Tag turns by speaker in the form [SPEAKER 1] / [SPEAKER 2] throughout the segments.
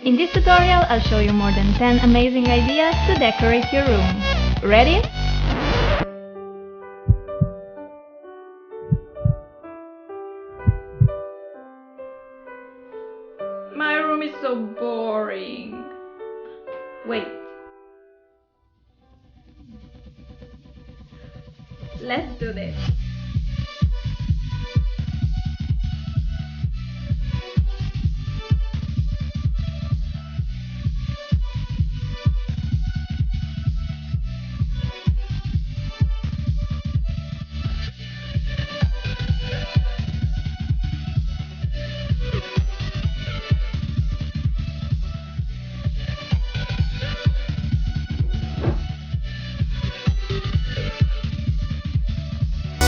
[SPEAKER 1] In this tutorial, I'll show you more than 10 amazing ideas to decorate your room. Ready? My room is so boring. Wait. Let's do this.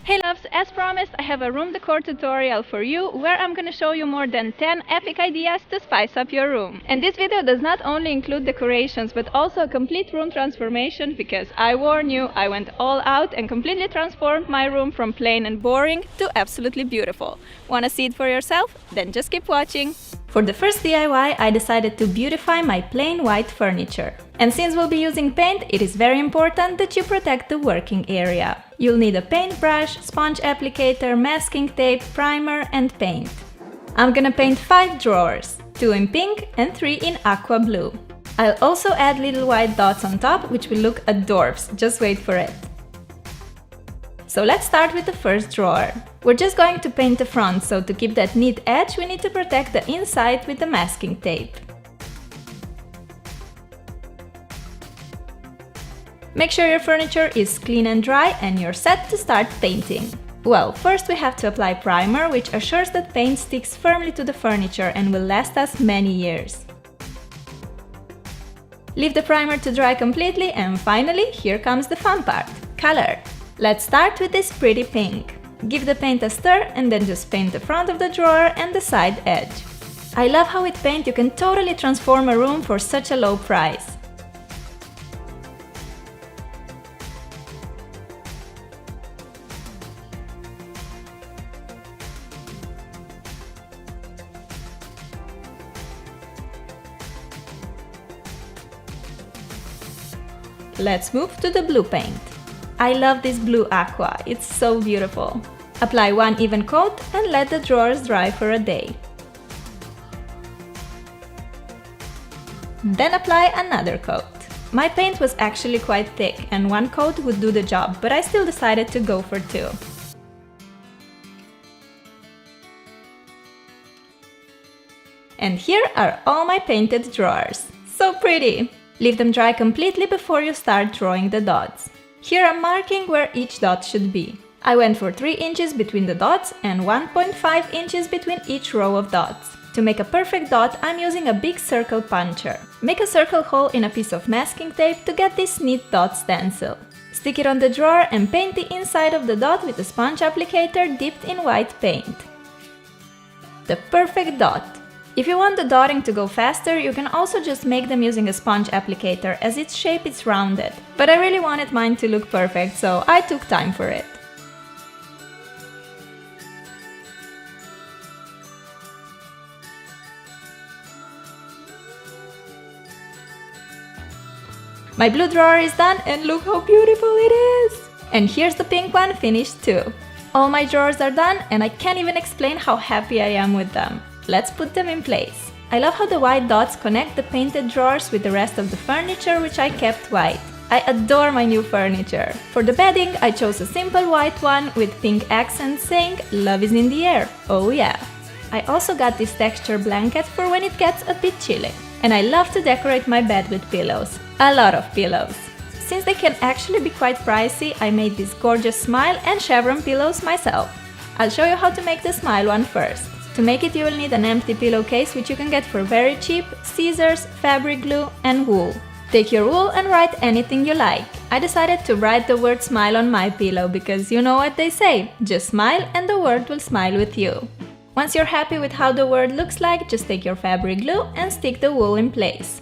[SPEAKER 1] Hey loves, as promised, I have a room decor tutorial for you where I'm gonna show you more than 10 epic ideas to spice up your room. And this video does not only include decorations but also a complete room transformation, because I warn you, I went all out and completely transformed my room from plain and boring to absolutely beautiful. Wanna see it for yourself? Then just keep watching. For the first DIY, I decided to beautify my plain white furniture. And since we'll be using paint, it is very important that you protect the working area. You'll need a paintbrush, sponge applicator, masking tape, primer and paint. I'm gonna paint 5 drawers, 2 in pink and 3 in aqua blue. I'll also add little white dots on top, which will look adorbs, just wait for it. So let's start with the first drawer. We're just going to paint the front, so to keep that neat edge we need to protect the inside with the masking tape. Make sure your furniture is clean and dry and you're set to start painting. Well, first we have to apply primer, which assures that paint sticks firmly to the furniture and will last us many years. Leave the primer to dry completely and finally, here comes the fun part: color. Let's start with this pretty pink. Give the paint a stir and then just paint the front of the drawer and the side edge. I love how with paint you can totally transform a room for such a low price. Let's move to the blue paint. I love this blue aqua, it's so beautiful. Apply one even coat and let the drawers dry for a day. Then apply another coat. My paint was actually quite thick and one coat would do the job, but I still decided to go for 2. And here are all my painted drawers. So pretty! Leave them dry completely before you start drawing the dots. Here I'm marking where each dot should be. I went for 3 inches between the dots and 1.5 inches between each row of dots. To make a perfect dot, I'm using a big circle puncher. Make a circle hole in a piece of masking tape to get this neat dot stencil. Stick it on the drawer and paint the inside of the dot with a sponge applicator dipped in white paint. The perfect dot! If you want the dotting to go faster, you can also just make them using a sponge applicator, as its shape is rounded. But I really wanted mine to look perfect, so I took time for it. My blue drawer is done and look how beautiful it is! And here's the pink one finished too. All my drawers are done and I can't even explain how happy I am with them. Let's put them in place. I love how the white dots connect the painted drawers with the rest of the furniture, which I kept white. I adore my new furniture. For the bedding, I chose a simple white one with pink accents saying "Love is in the air." Oh yeah! I also got this texture blanket for when it gets a bit chilly. And I love to decorate my bed with pillows. A lot of pillows. Since they can actually be quite pricey, I made these gorgeous smile and chevron pillows myself. I'll show you how to make the smile one first. To make it, you will need an empty pillowcase, which you can get for very cheap, scissors, fabric glue and wool. Take your wool and write anything you like. I decided to write the word smile on my pillow because you know what they say, just smile and the word will smile with you. Once you're happy with how the word looks like, just take your fabric glue and stick the wool in place.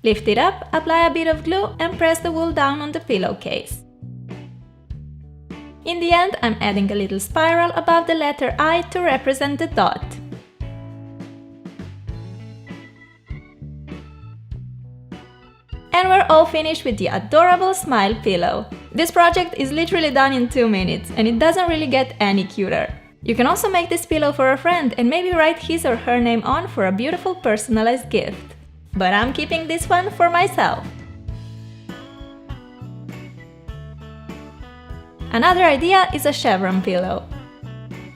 [SPEAKER 1] Lift it up, apply a bit of glue and press the wool down on the pillowcase. In the end, I'm adding a little spiral above the letter I to represent the dot. And we're all finished with the adorable smile pillow. This project is literally done in 2 minutes, and it doesn't really get any cuter. You can also make this pillow for a friend and maybe write his or her name on for a beautiful personalized gift. But I'm keeping this one for myself. Another idea is a chevron pillow.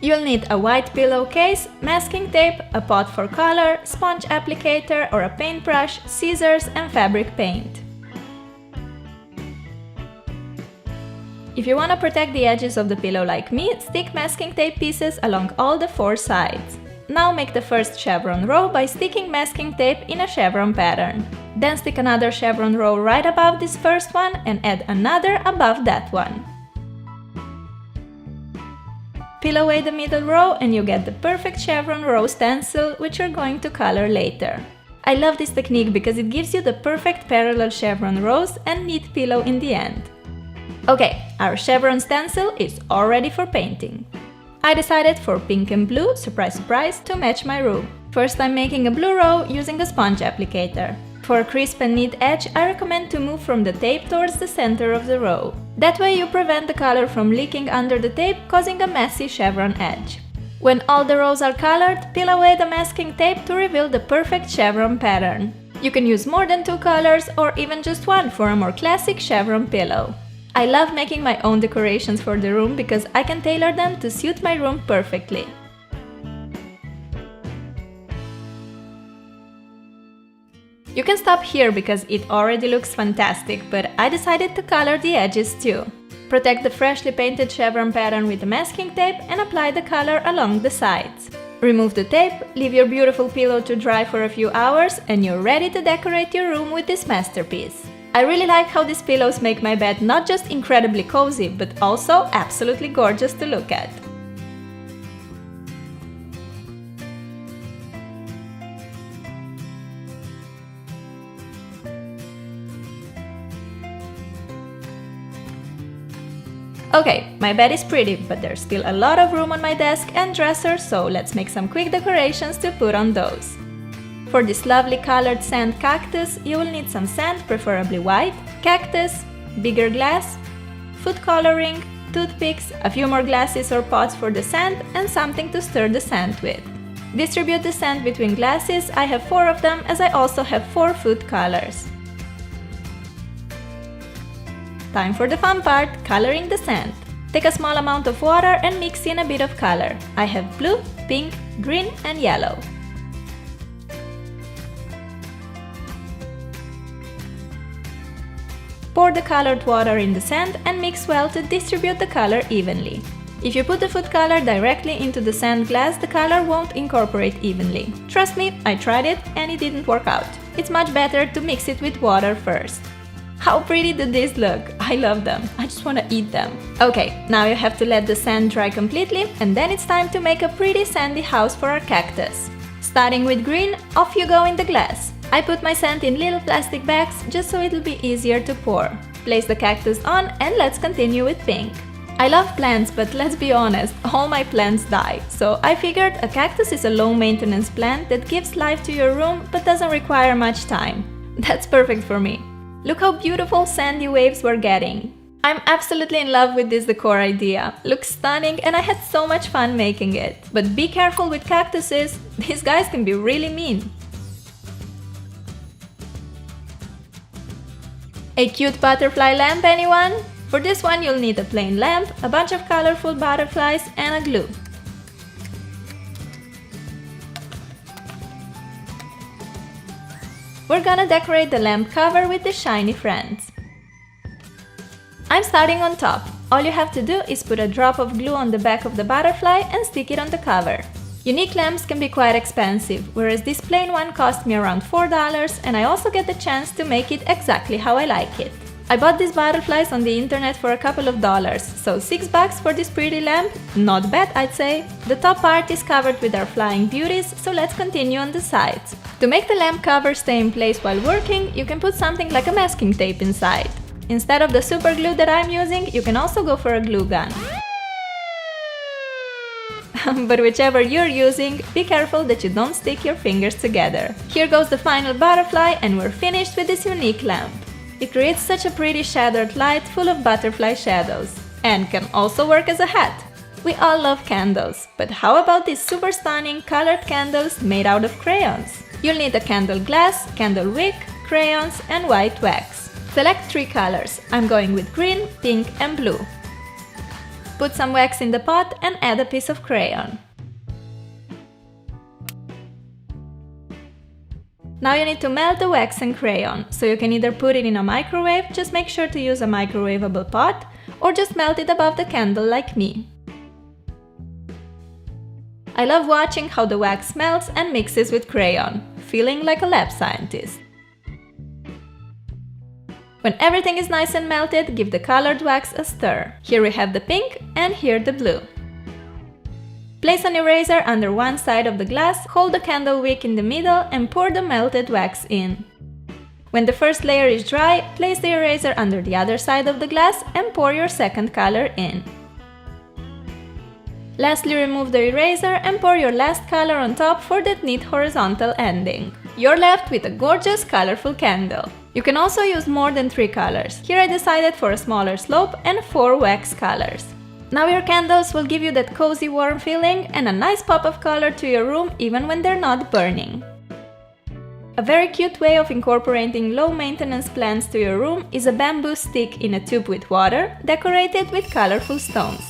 [SPEAKER 1] You'll need a white pillowcase, masking tape, a pot for color, sponge applicator or a paintbrush, scissors and fabric paint. If you want to protect the edges of the pillow like me, stick masking tape pieces along all the 4 sides. Now make the first chevron row by sticking masking tape in a chevron pattern. Then stick another chevron row right above this first one and add another above that one. Peel away the middle row and you get the perfect chevron row stencil, which you're going to color later. I love this technique because it gives you the perfect parallel chevron rows and neat pillow in the end. Okay, our chevron stencil is all ready for painting. I decided for pink and blue, surprise surprise, to match my room. First I'm making a blue row using a sponge applicator. For a crisp and neat edge, I recommend to move from the tape towards the center of the row. That way you prevent the color from leaking under the tape, causing a messy chevron edge. When all the rows are colored, peel away the masking tape to reveal the perfect chevron pattern. You can use more than 2 colors or even just one for a more classic chevron pillow. I love making my own decorations for the room because I can tailor them to suit my room perfectly. You can stop here because it already looks fantastic, but I decided to color the edges too. Protect the freshly painted chevron pattern with the masking tape and apply the color along the sides. Remove the tape, leave your beautiful pillow to dry for a few hours, and you're ready to decorate your room with this masterpiece. I really like how these pillows make my bed not just incredibly cozy, but also absolutely gorgeous to look at. Okay, my bed is pretty, but there's still a lot of room on my desk and dresser, so let's make some quick decorations to put on those. For this lovely colored sand cactus, you will need some sand, preferably white, cactus, bigger glass, food coloring, toothpicks, a few more glasses or pots for the sand, and something to stir the sand with. Distribute the sand between glasses. I have 4 of them, as I also have 4 food colors. Time for the fun part, coloring the sand. Take a small amount of water and mix in a bit of color. I have blue, pink, green and yellow. Pour the colored water in the sand and mix well to distribute the color evenly. If you put the food color directly into the sand glass, the color won't incorporate evenly. Trust me, I tried it and it didn't work out. It's much better to mix it with water first. How pretty do these look? I love them. I just want to eat them. Okay, now you have to let the sand dry completely and then it's time to make a pretty sandy house for our cactus. Starting with green, off you go in the glass. I put my sand in little plastic bags just so it'll be easier to pour. Place the cactus on and let's continue with pink. I love plants, but let's be honest, all my plants die. So I figured a cactus is a low maintenance plant that gives life to your room but doesn't require much time. That's perfect for me. Look how beautiful sandy waves we're getting. I'm absolutely in love with this decor idea. Looks stunning and I had so much fun making it. But be careful with cactuses, these guys can be really mean. A cute butterfly lamp, anyone? For this one you'll need a plain lamp, a bunch of colorful butterflies and a glue. We're gonna decorate the lamp cover with the shiny friends. I'm starting on top. All you have to do is put a drop of glue on the back of the butterfly and stick it on the cover. Unique lamps can be quite expensive, whereas this plain one cost me around $4 and I also get the chance to make it exactly how I like it. I bought these butterflies on the internet for a couple of dollars, so $6 for this pretty lamp? Not bad, I'd say. The top part is covered with our flying beauties, so let's continue on the sides. To make the lamp cover stay in place while working, you can put something like a masking tape inside. Instead of the super glue that I'm using, you can also go for a glue gun. But whichever you're using, be careful that you don't stick your fingers together. Here goes the final butterfly and we're finished with this unique lamp. It creates such a pretty shadowed light full of butterfly shadows, and can also work as a hat. We all love candles, but how about these super stunning colored candles made out of crayons? You'll need a candle glass, candle wick, crayons, and white wax. Select 3 colors. I'm going with green, pink, and blue. Put some wax in the pot and add a piece of crayon. Now you need to melt the wax and crayon, so you can either put it in a microwave, just make sure to use a microwavable pot, or just melt it above the candle like me. I love watching how the wax melts and mixes with crayon, feeling like a lab scientist. When everything is nice and melted, give the colored wax a stir. Here we have the pink and here the blue. Place an eraser under one side of the glass, hold the candle wick in the middle and pour the melted wax in. When the first layer is dry, place the eraser under the other side of the glass and pour your second color in. Lastly, remove the eraser and pour your last color on top for that neat horizontal ending. You're left with a gorgeous, colorful candle. You can also use more than 3 colors. Here I decided for a smaller slope and 4 wax colors. Now your candles will give you that cozy, warm feeling and a nice pop of color to your room even when they're not burning. A very cute way of incorporating low-maintenance plants to your room is a bamboo stick in a tube with water, decorated with colorful stones.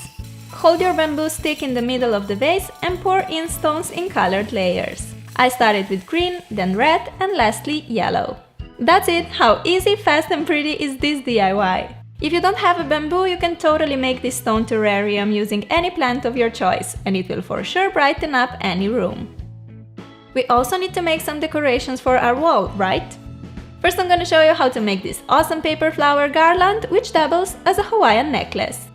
[SPEAKER 1] Hold your bamboo stick in the middle of the vase and pour in stones in colored layers. I started with green, then red, and lastly yellow. That's it! How easy, fast and pretty is this DIY! If you don't have a bamboo, you can totally make this stone terrarium using any plant of your choice, and it will for sure brighten up any room. We also need to make some decorations for our wall, right? First I'm gonna show you how to make this awesome paper flower garland, which doubles as a Hawaiian necklace.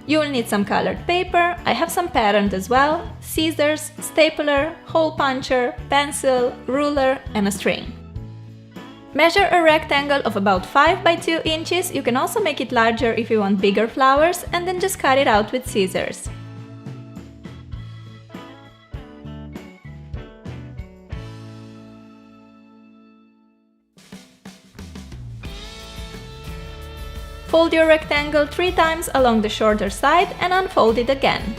[SPEAKER 1] You will need some colored paper, I have some patterned as well, scissors, stapler, hole puncher, pencil, ruler, and a string. Measure a rectangle of about 5 by 2 inches, you can also make it larger if you want bigger flowers, and then just cut it out with scissors. Fold your rectangle 3 times along the shorter side and unfold it again.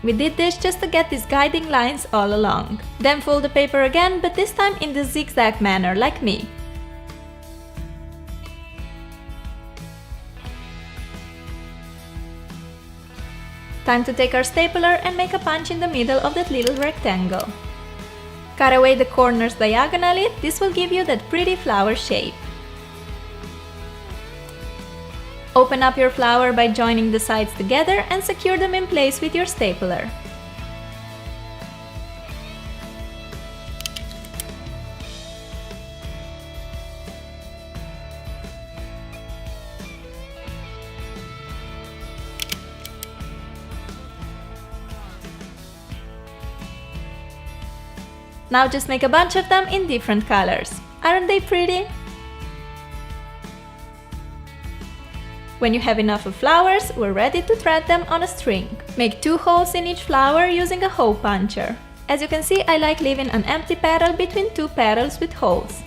[SPEAKER 1] We did this just to get these guiding lines all along. Then fold the paper again, but this time in the zigzag manner, like me. Time to take our stapler and make a punch in the middle of that little rectangle. Cut away the corners diagonally, this will give you that pretty flower shape. Open up your flower by joining the sides together and secure them in place with your stapler. Now just make a bunch of them in different colors. Aren't they pretty? When you have enough of flowers, we're ready to thread them on a string. Make 2 holes in each flower using a hole puncher. As you can see, I like leaving an empty petal between 2 petals with holes.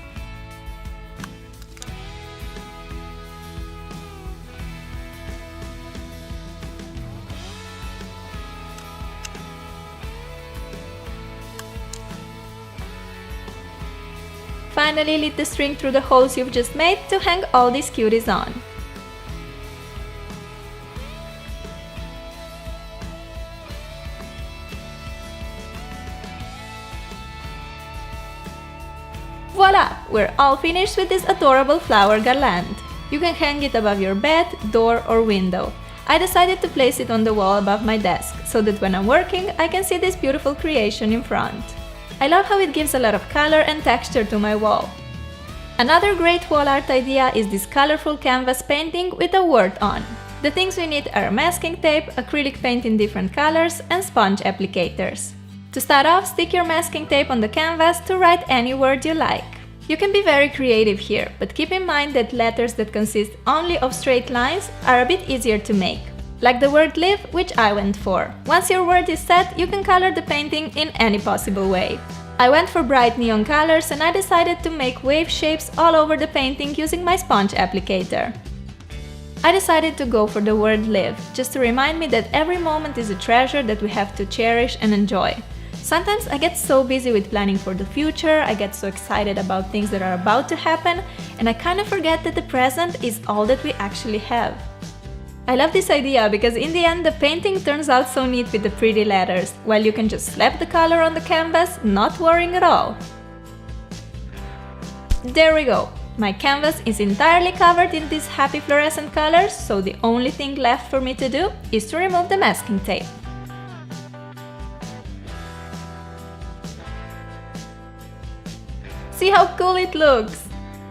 [SPEAKER 1] Finally, lead the string through the holes you've just made to hang all these cuties on. Voila! We're all finished with this adorable flower garland. You can hang it above your bed, door or window. I decided to place it on the wall above my desk, so that when I'm working, I can see this beautiful creation in front. I love how it gives a lot of color and texture to my wall. Another great wall art idea is this colorful canvas painting with a word on. The things we need are masking tape, acrylic paint in different colors, and sponge applicators. To start off, stick your masking tape on the canvas to write any word you like. You can be very creative here, but keep in mind that letters that consist only of straight lines are a bit easier to make. Like the word live, which I went for. Once your word is set, you can color the painting in any possible way. I went for bright neon colors and I decided to make wave shapes all over the painting using my sponge applicator. I decided to go for the word live, just to remind me that every moment is a treasure that we have to cherish and enjoy. Sometimes I get so busy with planning for the future, I get so excited about things that are about to happen, and I kind of forget that the present is all that we actually have. I love this idea because in the end the painting turns out so neat with the pretty letters, while you can just slap the color on the canvas, not worrying at all. There we go! My canvas is entirely covered in these happy fluorescent colors, so the only thing left for me to do is to remove the masking tape. See how cool it looks!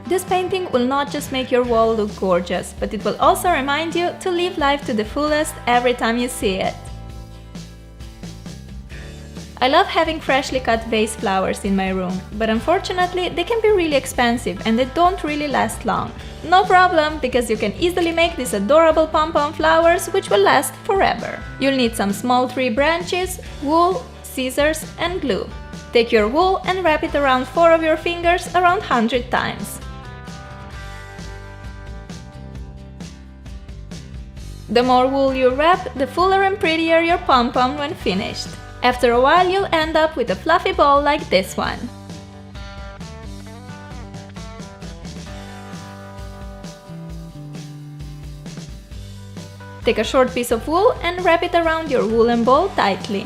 [SPEAKER 1] This painting will not just make your wall look gorgeous, but it will also remind you to live life to the fullest every time you see it. I love having freshly cut vase flowers in my room, but unfortunately they can be really expensive and they don't really last long. No problem, because you can easily make these adorable pom-pom flowers which will last forever. You'll need some small tree branches, wool, scissors and glue. Take your wool and wrap it around 4 of your fingers around 100 times. The more wool you wrap, the fuller and prettier your pom-pom when finished. After a while you'll end up with a fluffy ball like this one. Take a short piece of wool and wrap it around your woolen ball tightly.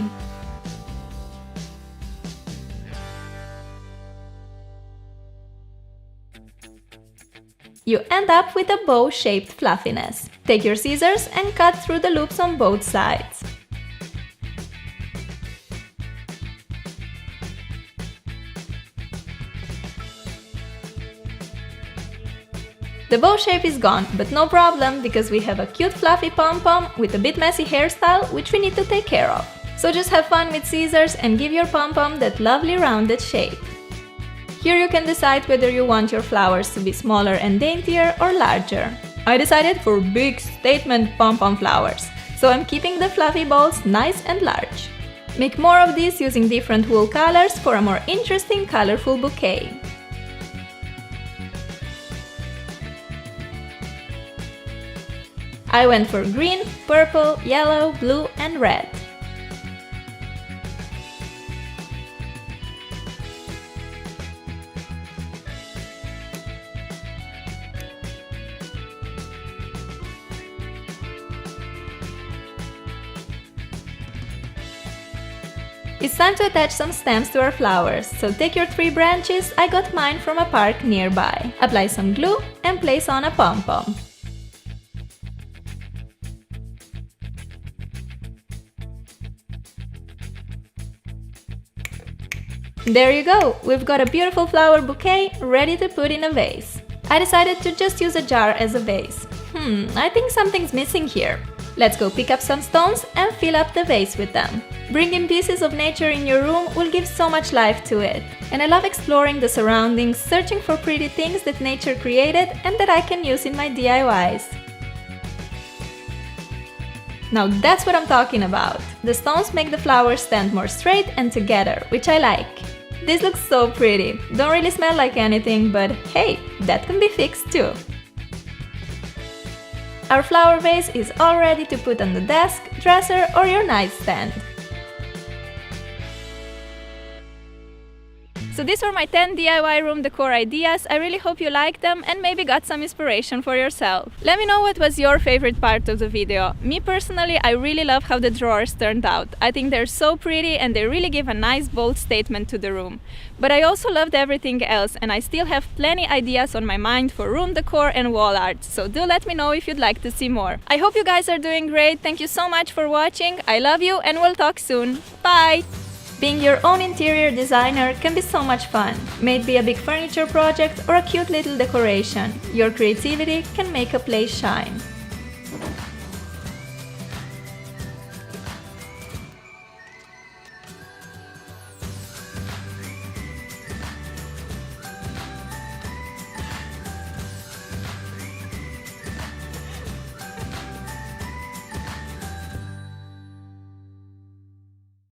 [SPEAKER 1] You end up with a bow-shaped fluffiness. Take your scissors and cut through the loops on both sides. The bow shape is gone, but no problem, because we have a cute fluffy pom-pom with a bit messy hairstyle which we need to take care of. So just have fun with scissors and give your pom-pom that lovely rounded shape. Here you can decide whether you want your flowers to be smaller and daintier or larger. I decided for big statement pom-pom flowers, so I'm keeping the fluffy balls nice and large. Make more of these using different wool colors for a more interesting colorful bouquet. I went for green, purple, yellow, blue and red. It's time to attach some stems to our flowers, so take your 3 branches, I got mine from a park nearby. Apply some glue and place on a pom-pom. There you go! We've got a beautiful flower bouquet ready to put in a vase. I decided to just use a jar as a vase. I think something's missing here. Let's go pick up some stones and fill up the vase with them. Bringing pieces of nature in your room will give so much life to it. And I love exploring the surroundings, searching for pretty things that nature created and that I can use in my DIYs. Now that's what I'm talking about. The stones make the flowers stand more straight and together, which I like. This looks so pretty. Don't really smell like anything, but hey, that can be fixed too. Our flower vase is all ready to put on the desk, dresser or your nightstand. So these were my 10 DIY room decor ideas. I really hope you liked them and maybe got some inspiration for yourself. Let me know what was your favorite part of the video. Me personally, I really love how the drawers turned out. I think they're so pretty and they really give a nice bold statement to the room. But I also loved everything else and I still have plenty ideas on my mind for room decor and wall art, so do let me know if you'd like to see more. I hope you guys are doing great. Thank you so much for watching. I love you and we'll talk soon. Bye! Being your own interior designer can be so much fun. May it be a big furniture project or a cute little decoration, your creativity can make a place shine.